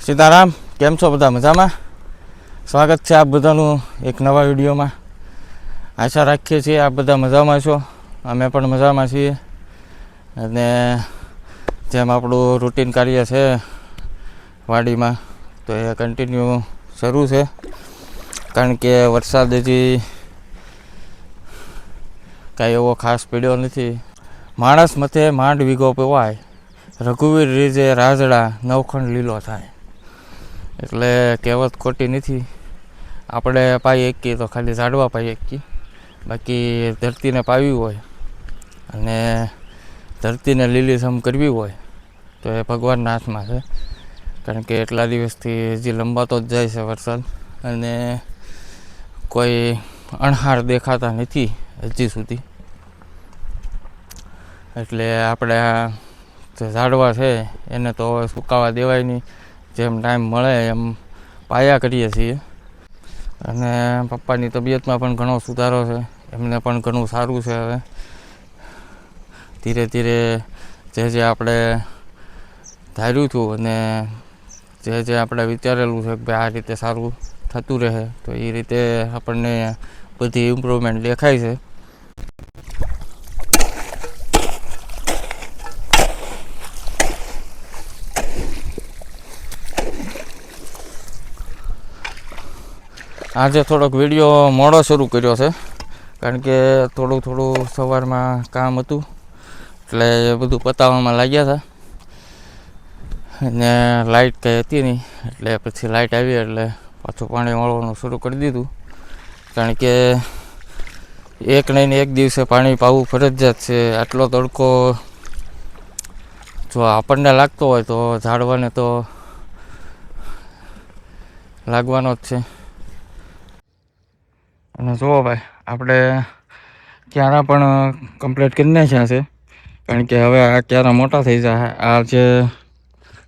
સીતારામ, કેમ છો બધા? મજામાં? સ્વાગત છે આપ બધાનું એક નવા વિડીયોમાં. આશા રાખીએ છીએ આપ બધા મજામાં છો, અમે પણ મજામાં છીએ. અને જેમ આપણું રૂટીન કાર્ય છે વાડીમાં, તો એ કન્ટિન્યુ શરૂ છે. કારણ કે વરસાદ હજી કાંઈ એવો ખાસ પડ્યો નથી. માણસ મથે માંડ વીઘો પવાય, રઘુવીર રીજે રાજડા નવખંડ લીલો થાય. એટલે કહેવત ખોટી નથી. આપણે પાઈ એકીએ તો ખાલી ઝાડવા પાઈ એકીએ, બાકી ધરતીને પાવી હોય અને ધરતીને લીલીછમ કરવી હોય તો એ ભગવાનના હાથમાં છે. કારણ કે એટલા દિવસથી હજી લંબાતો જ જાય છે વરસાદ, અને કોઈ અણહાર દેખાતા નથી હજી સુધી. એટલે આપણે આ જે ઝાડવા છે એને તો હવે સુકાવા દેવાય નહીં. જેમ ટાઈમ મળે એમ પાયા કરીએ છીએ. અને પપ્પાની તબિયતમાં પણ ઘણો સુધારો છે, એમને પણ ઘણું સારું છે. હવે ધીરે ધીરે જે આપણે ધાર્યું હતું અને જે આપણે વિચારેલું છે કે ભાઈ આ રીતે સારું થતું રહે, તો એ રીતે આપણને બધી ઇમ્પ્રુવમેન્ટ દેખાય છે. આજે થોડોક વિડીયો મોડો શરૂ કર્યો છે, કારણ કે થોડું સવારમાં કામ હતું એટલે એ બધું પતાવવામાં લાગ્યા હતા. અને લાઇટ કંઈ હતી નહીં, એટલે પછી લાઇટ આવી એટલે પાછું પાણી વાળવાનું શરૂ કરી દીધું. કારણ કે એક નહીં એક દિવસે પાણી પાવું ફરજિયાત છે. આટલો તડકો જો આપણને લાગતો હોય તો ઝાડવાને તો લાગવાનો જ છે. અને જુઓ ભાઈ, આપણે ક્યારા પણ કમ્પ્લીટ કરી નાખ્યા છે. કારણ કે હવે આ ક્યારા મોટા થઈ જાય. આ જે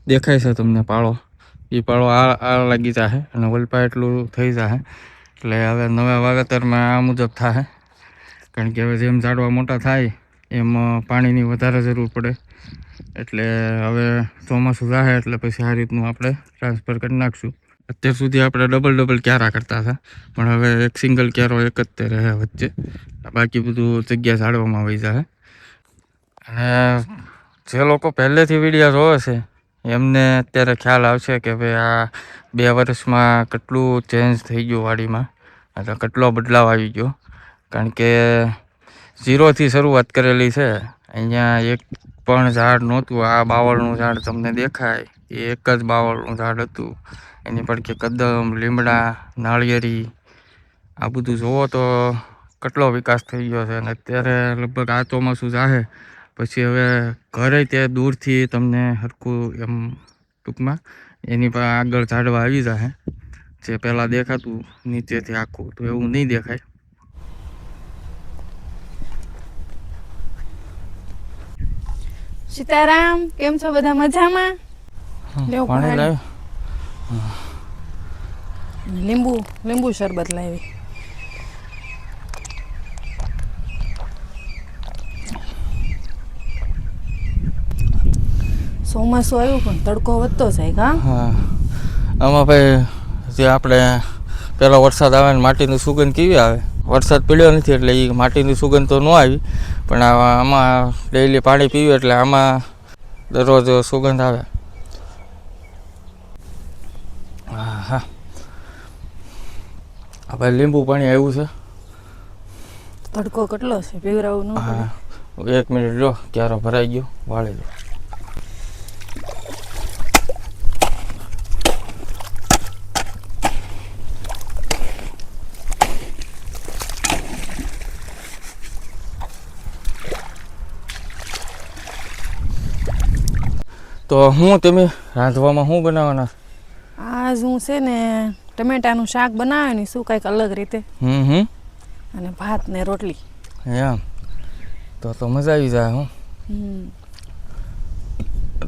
દેખાય છે તમને પાળો, એ પાળો આ લાગી જાય અને વલપા એટલું થઈ જાય. એટલે હવે નવા વાવેતરમાં આ મુજબ થાય. કારણ કે હવે જેમ ઝાડવા મોટા થાય એમ પાણીની વધારે જરૂર પડે. એટલે હવે ચોમાસું જાય એટલે પછી આ રીતનું આપણે ટ્રાન્સફર કરી નાખશું. અત્યાર સુધી આપણે ડબલ ક્યારા કરતા હતા, પણ હવે એક સિંગલ ક્યારો એક જ તે રહે વચ્ચે, બાકી બધું જગ્યા ઝાડવામાં વહી જાય. અને જે લોકો પહેલેથી વિડીયો જોવે છે એમને અત્યારે ખ્યાલ આવશે કે ભાઈ આ 2 વર્ષમાં કેટલું ચેન્જ થઈ ગયું વાડીમાં, એટલે કેટલો બદલાવ આવી ગયો. કારણ કે 0થી શરૂઆત કરેલી છે. અહીંયા એક પણ ઝાડ નહોતું. આ બાવળનું ઝાડ તમને દેખાય એ એક જ બાવળનું ઝાડ હતું. એની પડખે કદમ, લીમડા, નાળિયેરી, આ બધું જોવો તો કેટલો વિકાસ થઈ ગયો છે. અને અત્યારે લગભગ આ ચોમાસું જાહે પછી હવે ઘરે તે દૂરથી તમને હરખું એમ ટૂંકમાં એની પર આગળ ઝાડવા આવી જાય. જે પહેલાં દેખાતું નીચેથી આખું, તો એવું નહીં દેખાય. સીતારામ, કેમ છો બધા? મજામાં? પાણી લાવ. લીંબુ શરબત લાવી. ચોમાસું આવ્યું પણ તડકો વધતો જાય કા? હા, આમાં ભાઈ જે આપણે પેલો વરસાદ આવે ને માટીની સુગંધ કેવી આવે. વરસાદ પડ્યો નથી એટલે એ માટીની સુગંધ તો ન આવી, પણ આમાં ડેઈલી પાણી પીવું એટલે આમાં દરરોજ સુગંધ આવે. હા હા, ભાઈ લીંબુ પાણી આવ્યું છે. તડકો કેટલો છે, પીવરાવું ન? હા, 1 મિનિટ લો, ક્યારો ભરાઈ ગયો, વાળી લો. તો હું તમે રાંધવામાં શું બનાવવાના? આજ હું છે ને ટમેટાનું શાક બનાવે ને શું કાંઈક અલગ રીતે, અને ભાત ને રોટલી. એમ તો મજા આવી જાય. હું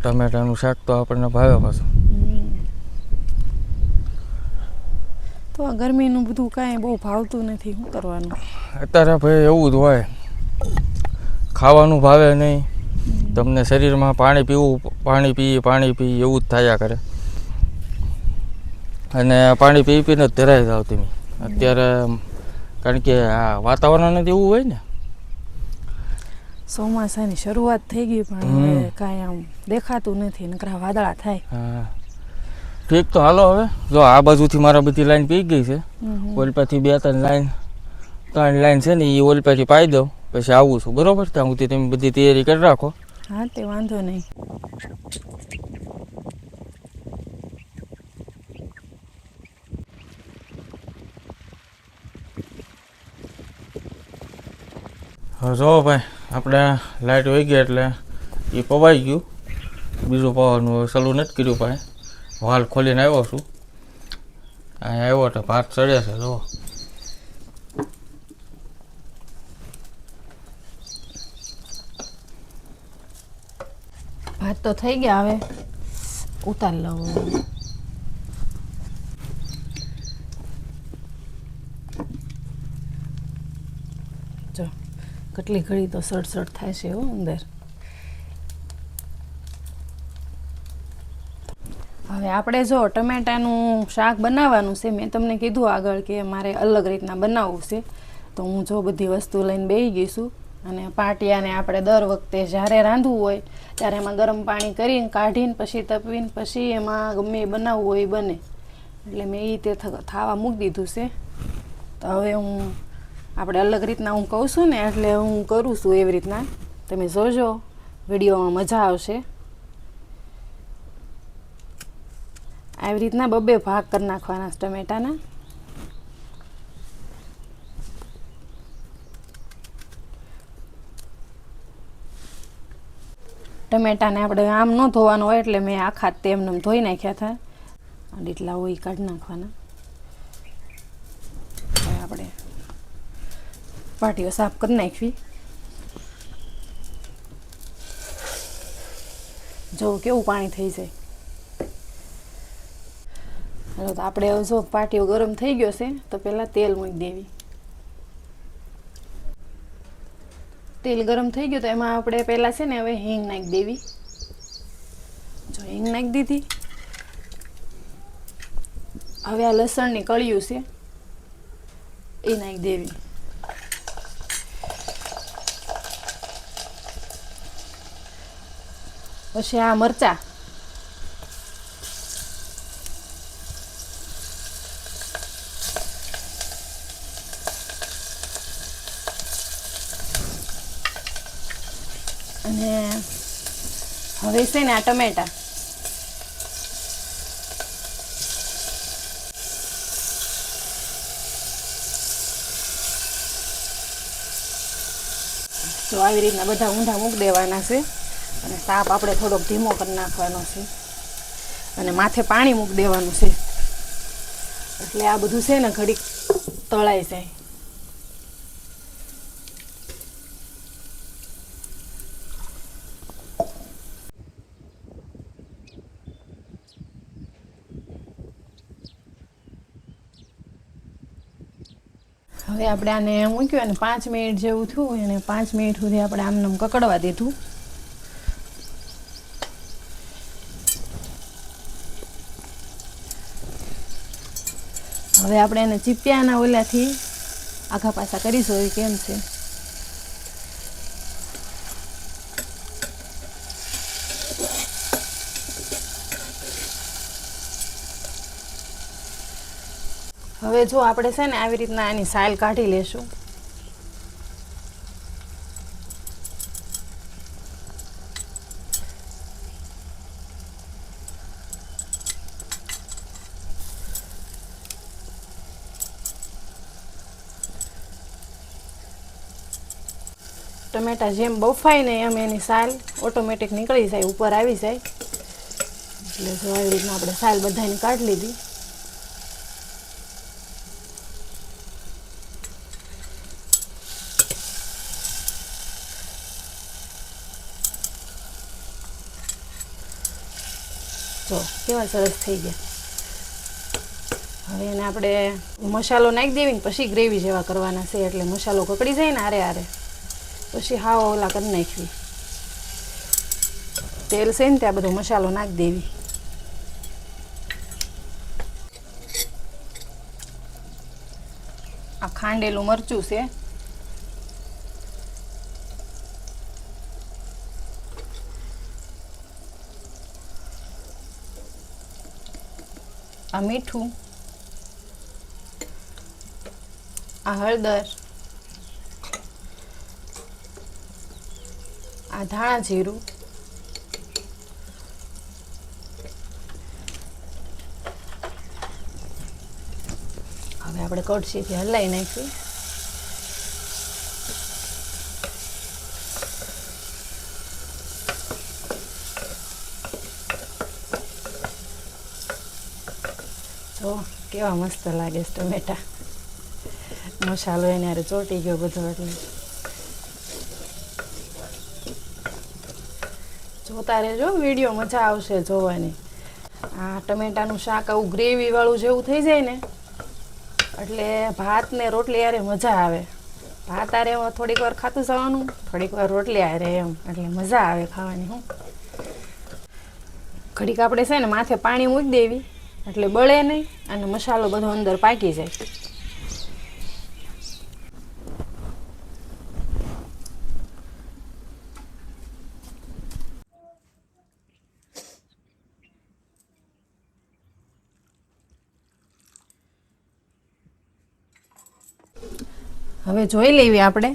ટમેટાનું શાક તો આપણને ભાવે પાછું. તો આ ગરમીનું બધું કાંઈ બહુ ભાવતું નથી, શું કરવાનું? અત્યારે ભાઈ એવું જ હોય, ખાવાનું ભાવે નહીં. તમને શરીરમાં પાણી પી એવું જ થયા કરે. અને પાણી પી પીને જ ધરાઈ જાવ તમે અત્યારે, કારણ કે આ વાતાવરણ જ એવું હોય ને. ચોમાસાની શરૂઆત થઈ ગઈ પણ હવે કાંઈ આમ દેખાતું નથી, નકરા વાદળા થાય. હા ઠીક, તો હાલો હવે જો આ બાજુથી મારા બધી લાઈન પી ગઈ છે. ઓલપાથી 2-3 લાઈન છે ને એ ઓલપાથી પાઈ દઉં, પછી આવું છું, બરોબર? ત્યાં સુધી તમે બધી તૈયારી કરી રાખો. હા, તે વાંધો નહીં. હા જો ભાઈ, આપણે લાઇટ વહી ગઈ એટલે એ પવાઈ ગયું. બીજું પવાનું ચાલુ નથી કર્યું ભાઈ. વાલ ખોલીને આવ્યો છું. અહીંયા આવ્યો તો ભાત ચડે છે જો. ભાત તો થઈ ગયા, હવે ઉતાર લઉં. જો કેટલી ઘડી તો સડસડ થાય છે હો અંદર. હવે આપણે જો ટમેટાનું શાક બનાવવાનું છે. મેં તમને કીધું આગળ કે મારે અલગ રીતના બનાવવું છે, તો હું જો બધી વસ્તુ લઈને બેસી ગઈ છું. અને પાટિયાને આપણે દર વખતે જ્યારે રાંધવું હોય ત્યારે એમાં ગરમ પાણી કરીને કાઢીને પછી તપવીને પછી એમાં ગમે એ બનાવવું હોય એ બને. એટલે મેં એ તે થાવા મૂકી દીધું છે. તો હવે આપણે અલગ રીતના હું કહું છું ને એટલે હું કરું છું એવી રીતના. તમે જોજો, વિડીયોમાં મજા આવશે. આવી રીતના 2 ભાગ કરી નાખવાના ટમેટાના. ટમેટાને આપણે આમ ન ધોવાનું હોય એટલે મેં આખા તેમને ધોઈ નાખ્યા હતા. એટલા હોય કાઢી નાખવાના. આપણે પાટીઓ સાફ કરી નાખવી. જો કેવું પાણી થઈ જાય. હાલો, તો આપણે જો પાટીઓ ગરમ થઈ ગયો છે તો પહેલાં તેલ મૂકી દેવી. તેલ ગરમ થઈ ગયું તો એમાં આપણે પહેલાં છે ને હવે હિંગ નાખી દેવી. જો હિંગ નાખી દીધી. હવે આ લસણની કળિયું છે એ નાખી દેવી. પછી આ મરચાં, અને હવે છે ને આ ટમેટા. તો આવી રીતના બધા ઊંધા મૂકી દેવાના છે. અને તાપ આપણે થોડોક ધીમો કરી નાખવાનો છે. અને માથે પાણી મૂકી દેવાનું છે. એટલે આ બધું છે ને ઘડીક તળાઈ જાય. હવે આપણે આને મૂક્યું અને 5 મિનિટ જેવું થયું અને 5 મિનિટ સુધી આપણે આમને કકડવા દીધું. હવે આપણે એને ચીપિયાના ઓલાથી આઘા પાછા કરીશું એ કેમ છે. હવે જો આપણે છે ને આવી રીતના એની સાલ કાઢી લેશું. ટમેટા જેમ બફાય ને એમ એની સાલ ઓટોમેટિક નીકળી જાય, ઉપર આવી જાય. એટલે જો આવી રીતના આપણે સાલ બધાની કાઢી લીધી. જો કેવા સરસ થઈ ગયા. હવે એને આપણે મસાલો નાખી દેવી ને પછી ગ્રેવી જેવા કરવાના છે. એટલે મસાલો કકડી જાય ને આરે આરે પછી હાવ ઓલા કરી નાખવી. તેલ છે ને ત્યાં બધો મસાલો નાખી દેવી. આ ખાંડેલું મરચું છે, આ મીઠું, આ હળદર, આ ધાણા જીરું, હવે આપણે કડછીથી હલાવી નાખી. જો કેવા મસ્ત લાગે છે ટમેટા. મસાલો એને હારે ચોંટી ગયો બધો, એટલે જોતા રહેજો વિડીયો, મજા આવશે જોવાની. આ ટમેટાનું શાક આવું ગ્રેવી વાળું જેવું થઈ જાય ને એટલે ભાત ને રોટલી હારે મજા આવે. ભાત હારે થોડીક વાર ખાતું જવાનું, થોડીક વાર રોટલી હારે, એમ એટલે મજા આવે ખાવાની. હું ઘડીક આપણે છે ને માથે પાણી મૂકી દેવી એટલે બળે નહીં અને મસાલો બધો અંદર પાકી જાય. હવે જોઈ લેવી આપણે.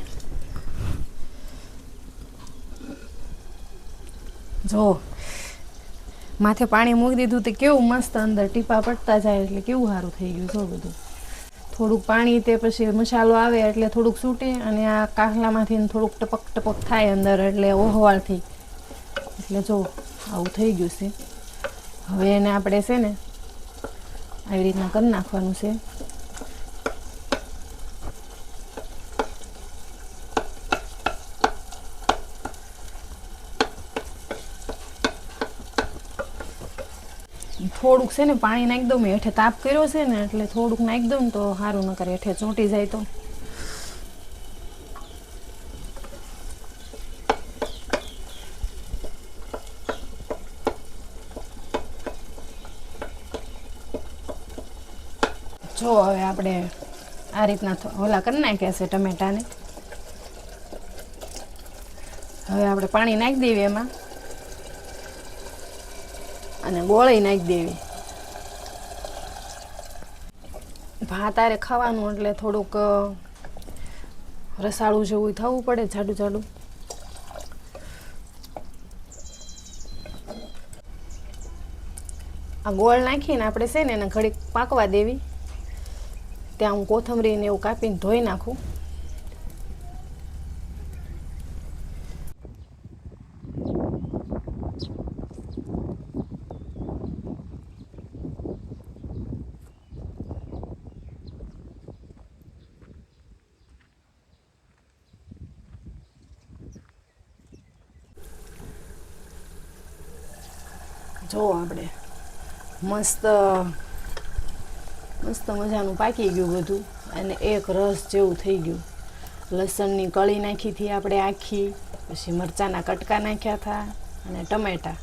જો માથે પાણી મૂકી દીધું તો કેવું મસ્ત અંદર ટીપા પડતા જાય, એટલે કેવું સારું થઈ ગયું. જો બધું થોડુંક પાણી તે પછી મસાલો આવે એટલે થોડુંક છૂટે, અને આ કાહલામાંથી થોડુંક ટપક ટપક થાય અંદર, એટલે ઓહવાળથી, એટલે જો આવું થઈ ગયું છે. હવે એને આપણે છે ને આવી રીતના કરી નાખવાનું છે. થોડુંક છે ને પાણી નાખી દઉં, મેં હેઠે તાપ કર્યો છે ને એટલે થોડુંક નાખી દઉં ને તો સારું, ન કરે હેઠે ચોંટી જાય તો. જો હવે આપણે આ રીતના ઓલા કરી નાખ્યા છે ટમેટાને. હવે આપણે પાણી નાખી દઈએ એમાં અને ગોળી નાખી દેવી. ભાત આરે ખાવાનું એટલે થોડુંક રસાળું જેવું થવું પડે, જાડું જાડું. આ ગોળ નાખીને આપણે છે ને એને ઘડીક પાકવા દેવી. ત્યાં હું કોથમરીને એવું કાપીને ધોઈ નાખું. જો આપણે મસ્ત મસ્ત મજાનું પાકી ગયું બધું, અને એક રસ જેવું થઈ ગયું. લસણની કળી નાખી હતી આપણે આખી, પછી મરચાંના કટકા નાખ્યા હતા, અને ટમેટા,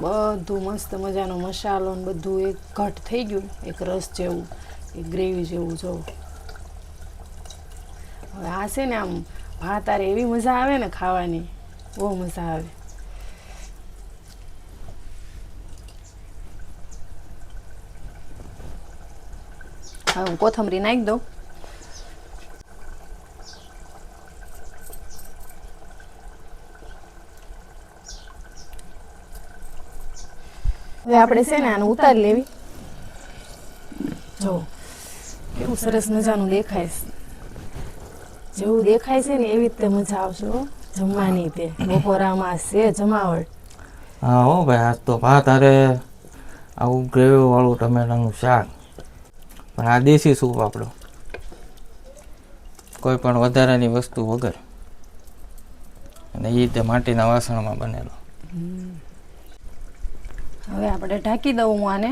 બધું મસ્ત મજાનો મસાલો ને બધું એક ઘટ થઈ ગયું, એક રસ જેવું, એક ગ્રેવી જેવું. જો હવે આ છે ને આમ ભાત આરે એવી મજા આવે ને ખાવાની, બહુ મજા આવે. હવે હું કોથમરી નાખી દઉં. હવે આપણે છે ને આને ઉતારી લેવી. જો કેવું સરસ મજાનું દેખાય છે. જેવું દેખાય છે ને એવી રીતે મજા આવશે જમવાની. તે બપોરામાં છે જમાવટ. હા હો ભાઈ, આજ તો ભાત હારે આવું ગ્રેવી વાળું ટમેટાનું શાક, પણ આ દેશી સૂપ આપણો, કોઈ પણ વધારાની વસ્તુ વગર, અને એ રીતે માટીના વાસણમાં બનેલો. હવે આપણે ઢાંકી દઉં હું આને,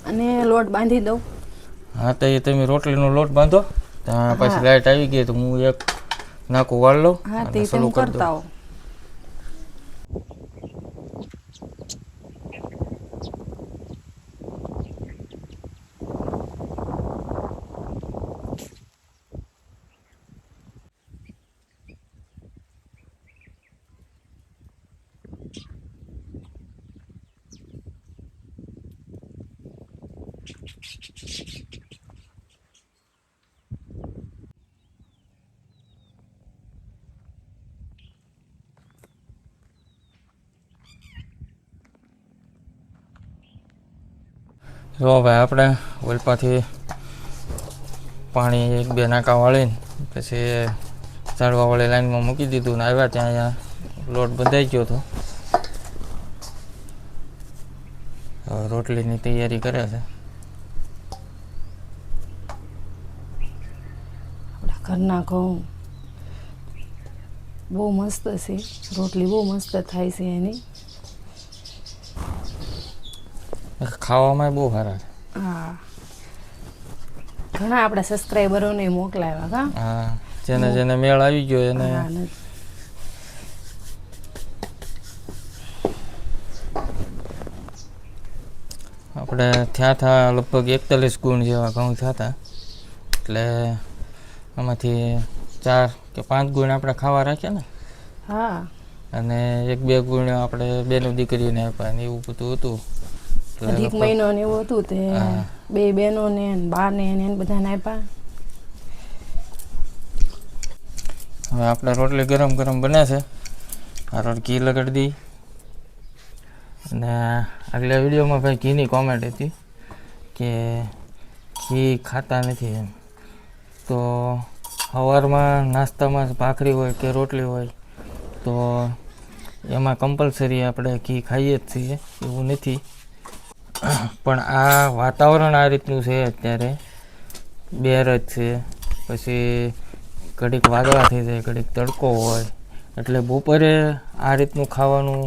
અને લોટ બાંધી દઉં. હા તો એ તમે રોટલીનો લોટ બાંધો, ત્યાં પછી લાઈટ આવી ગઈ તો હું એક નાખું વાળ લઉં. હા તે તમે કરતા હો. જો ભાઈ આપણે વલપાથી પાણી 1-2 નાકા વાળીને પછી ઝાડવાવાળી લાઈનમાં મૂકી દીધું ને આવ્યા ત્યાં અહીંયા લોટ બંધાઈ ગયો હતો. હવે રોટલીની તૈયારી કરે છે. આપણા ઘરના ઘઉં બહુ મસ્ત છે, રોટલી બહુ મસ્ત થાય છે એની. ખાવામાં બહુ સારા છે. હા, ઘણા આપણા સબસ્ક્રાઈબરોને મોકલાવ્યા કા. હા, જેને જેને મેળ આવી ગયો એને. હા, આપણે થયા હતા લગભગ 41 ગુણ જેવા ઘઉં થયા હતા. એટલે આમાંથી 4 કે 5 ગુણ આપણે ખાવા રાખ્યા ને. હા, અને 1-2 ગુણ આપણે બેનો દીકરીને આપ્યા ને એવું બધું હતું. અધિક મહિનો ને એવું હતું તે 2 બહેનોને ને બાને ને એને બધાને આપ્યા. હવે આપણે રોટલી ગરમ ગરમ બને છે. આ ઘી લગાડી દઈ. અને આગલા વિડીયોમાં ભાઈ ઘીની કોમેન્ટ હતી કે ઘી ખાતા નથી એમ. તો સવારમાં નાસ્તામાં ભાખરી હોય કે રોટલી હોય તો એમાં કમ્પલસરી આપણે ઘી ખાઈએ જ છીએ, એવું નથી. પણ આ વાતાવરણ આ રીતનું છે અત્યારે, બેર જ છે, પછી ઘડીક વાદળા થઈ જાય, ઘડીક તડકો હોય, એટલે બપોરે આ રીતનું ખાવાનું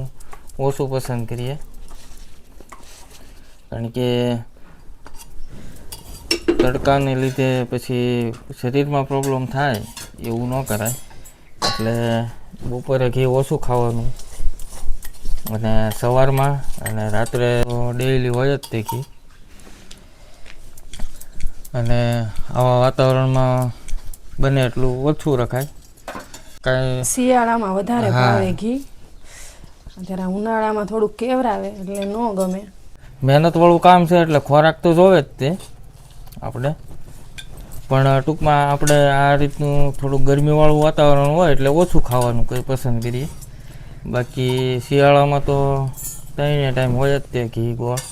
ઓછું પસંદ કરીએ. કારણ કે તડકાને લીધે પછી શરીરમાં પ્રોબ્લેમ થાય, એવું ન કરાય. એટલે બપોરે ઘી ઓછું ખાવાનું અને સવારમાં અને રાત્રે ડેઈલી હોય જ તે ઘી. અને આવા વાતાવરણમાં બને એટલું ઓછું રખાય. કાંઈ શિયાળામાં વધારે ભાવે ઘી, અત્યારે ઉનાળામાં થોડુંક કેવરાવે એટલે ન ગમે. મહેનતવાળું કામ છે એટલે ખોરાક તો જોવે જ તે આપણે. પણ ટૂંકમાં આપણે આ રીતનું થોડુંક ગરમીવાળું વાતાવરણ હોય એટલે ઓછું ખાવાનું કંઈ પસંદ કરીએ. બાકી શિયાળામાં તો ત્રણે ટાઈમ હોય જ તે ઘી ગોળ.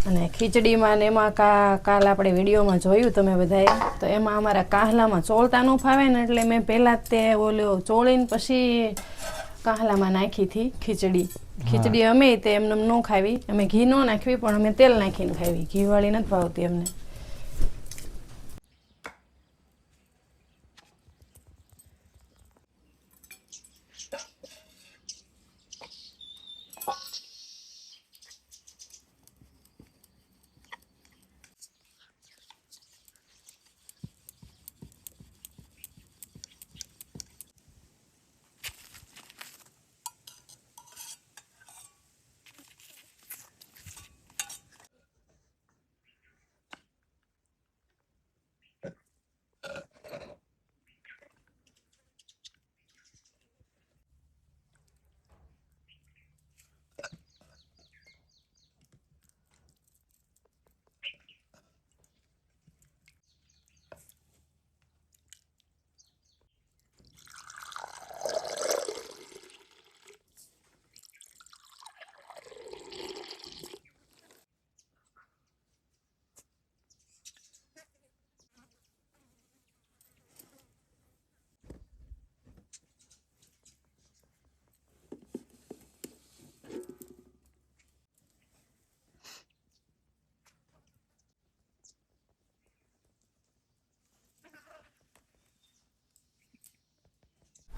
અને ખીચડીમાં ને એમાં કાલ આપણે વિડીયોમાં જોયું તમે બધાએ, તો એમાં અમારા કાહલામાં ચોળતા ન ફાવે ને એટલે મેં પહેલાં જ તે ઓલો ચોળીને પછી કાહલામાં નાખી હતી ખીચડી. ખીચડી અમે તે એમને ન ખાવી, અમે ઘી ન નાખવી પણ અમે તેલ નાખીને ખાવી, ઘીવાળી નથી ભાવતી અમને.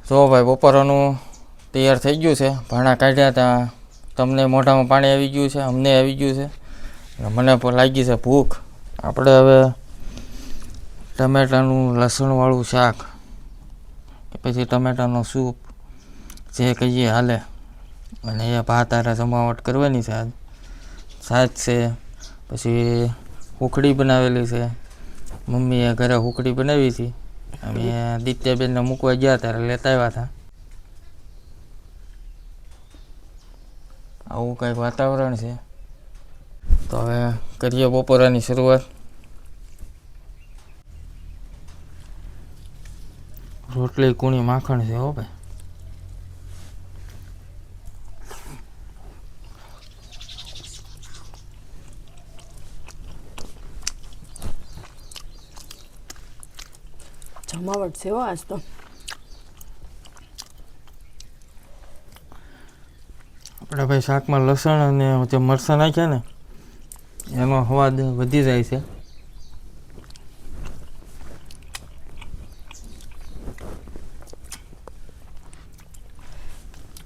જો ભાઈ બપોરનું તૈયાર થઈ ગયું છે. ભાણા કાઢ્યા ત્યાં તમને મોઢામાં પાણી આવી ગયું છે, અમને આવી ગયું છે, મને પણ લાગી છે ભૂખ. આપણે હવે ટમેટાનું લસણવાળું શાક કે પછી ટમેટાનો સૂપ જે કહીએ હાલે, અને એ ભાત હારે જમાવટ કરવાની છે. આજ સાજ છે, પછી હુકડી બનાવેલી છે. મમ્મીએ ઘરે હુકડી બનાવી હતી, અમે દિત્યાબેનને મૂકવા ગયા ત્યારે લેતા આવ્યા હતા. આવું કંઈક વાતાવરણ છે. તો હવે કરીએ બપોરાની શરૂઆત. રોટલી કૂણી માખણ છે હો ભાઈ. જમાવટ છે હો આજ તો. આપણે ભાઈ શાકમાં લસણ અને જે મરચાં નાખ્યા ને એનો સ્વાદ વધી જાય છે.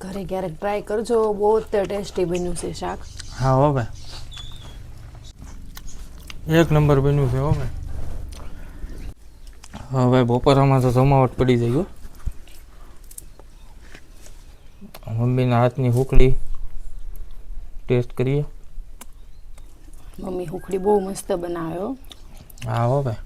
ઘરે ક્યારેક ટ્રાય કરજો, બહુ જ ટેસ્ટી બન્યું છે શાક. હા હો ભાઈ, એક નંબર બન્યું છે હો ભાઈ. હા ભાઈ, બપોરામાં તો જમાવટ પડી જાય હો. મમ્મીના હાથની હુકડી ટેસ્ટ કરીએ. મમ્મી હુખડી બહુ મસ્ત બનાવે હો. હા હો ભાઈ.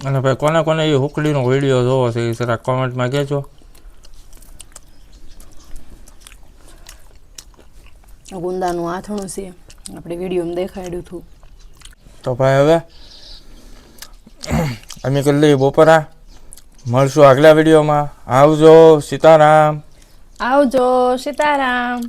અને ભાઈ કોને કોને એ હુકડીનો વિડીયો જોવો છે એ જરા કોમેન્ટમાં કહેજો. ગુંદાનું આથણું છે, આપણે વિડીયોમાં દેખાડ્યું હતું. તો ભાઈ હવે અમે કરી લઈએ બપોરા. મળશું આગલા વિડીયોમાં. આવજો. સીતારામ. આવજો. સીતારામ.